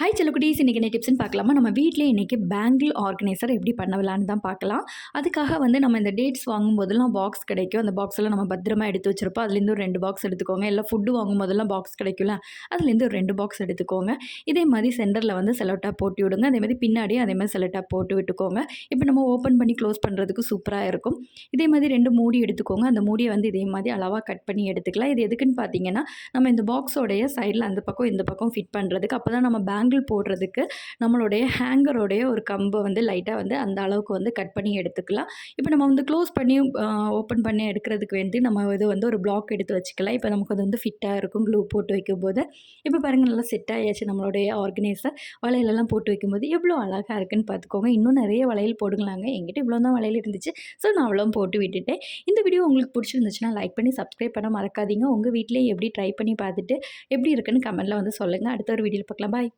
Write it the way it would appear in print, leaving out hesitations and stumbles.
Hi செல்லக்குட்டீஸ், இன்றைக்கி என்ன டிப்ஸ்ன்னு பார்க்கலாமா? நம்ம வீட்டிலே இன்றைக்கி பேங்கிள் ஆர்கனைசர் எப்படி பண்ணலான்னு தான் பார்க்கலாம். அதுக்காக வந்து நம்ம இந்த டேட்ஸ் வாங்கும்போதெல்லாம் பாக்ஸ் கிடைக்கும். அந்த பாக்ஸெல்லாம் நம்ம பத்திரமா எடுத்து வச்சிருப்போம். அதுலேருந்து ஒரு 2 பாக்ஸ் எடுத்துக்கோங்க. இல்லை ஃபுட்டு வாங்கும்போதெல்லாம் பாக்ஸ் கிடைக்கும்ல, அதுலேருந்து ஒரு 2 பாக்ஸ் எடுத்துக்கோங்க. இதே மாதிரி சென்டரில் வந்து செல்லோ டேப் போட்டு விடுங்க. அதே மாதிரி பின்னாடியும் அதே மாதிரி செல்லோ டேப் போட்டு விட்டுக்கோங்க. இப்போ நம்ம ஓப்பன் பண்ணி க்ளோஸ் பண்ணுறதுக்கு சூப்பராக இருக்கும். இதே மாதிரி 2 மூடி எடுத்துக்கோங்க. அந்த மூடியை வந்து இதே மாதிரி அளவாக கட் பண்ணி எடுத்துக்கலாம். இது எதுக்குன்னு பார்த்தீங்கன்னா, நம்ம இந்த பாக்ஸோடைய சைடில் அந்த பக்கம் இந்த பக்கம் ஃபிட் பண்ணுறதுக்கு. அப்போ தான் நம்ம பேங்கிள் போடுறதுக்கு நம்மளுடைய ஹேங்கரோடைய ஒரு கம்பை வந்து லைட்டாக வந்து அந்த அளவுக்கு வந்து கட் பண்ணி எடுத்துக்கலாம். இப்போ நம்ம வந்து க்ளோஸ் பண்ணி ஓப்பன் பண்ணி எடுக்கிறதுக்கு வேண்டி நம்ம இது வந்து ஒரு பிளாக் எடுத்து வச்சுக்கலாம். இப்போ நமக்கு அது வந்து ஃபிட்டாக இருக்கும் க்ளூ போட்டு வைக்கும்போது. இப்போ பாருங்கள், நல்லா செட் ஆகியாச்சு நம்மளுடைய ஆர்கனைசர். வளையலெல்லாம் போட்டு வைக்கும்போது எவ்வளோ அழகாக இருக்குன்னு பார்த்துக்கோங்க. இன்னும் நிறைய வளையல் போடுங்களாங்க. என்கிட்ட இவ்வளோ தான் வளையல் இருந்துச்சு, ஸோ நான் அவ்வளோ போட்டு விட்டுட்டேன். இந்த வீடியோ உங்களுக்கு பிடிச்சிருந்துச்சுன்னா லைக் பண்ணி சப்ஸ்கிரைப் பண்ண மறக்காதீங்க. உங்கள் வீட்டிலேயே எப்படி ட்ரை பண்ணி பார்த்துட்டு எப்படி இருக்குன்னு கமெண்ட்டில் வந்து சொல்லுங்கள். அடுத்த ஒரு வீடியோவில் பார்க்கலாம். பாய்.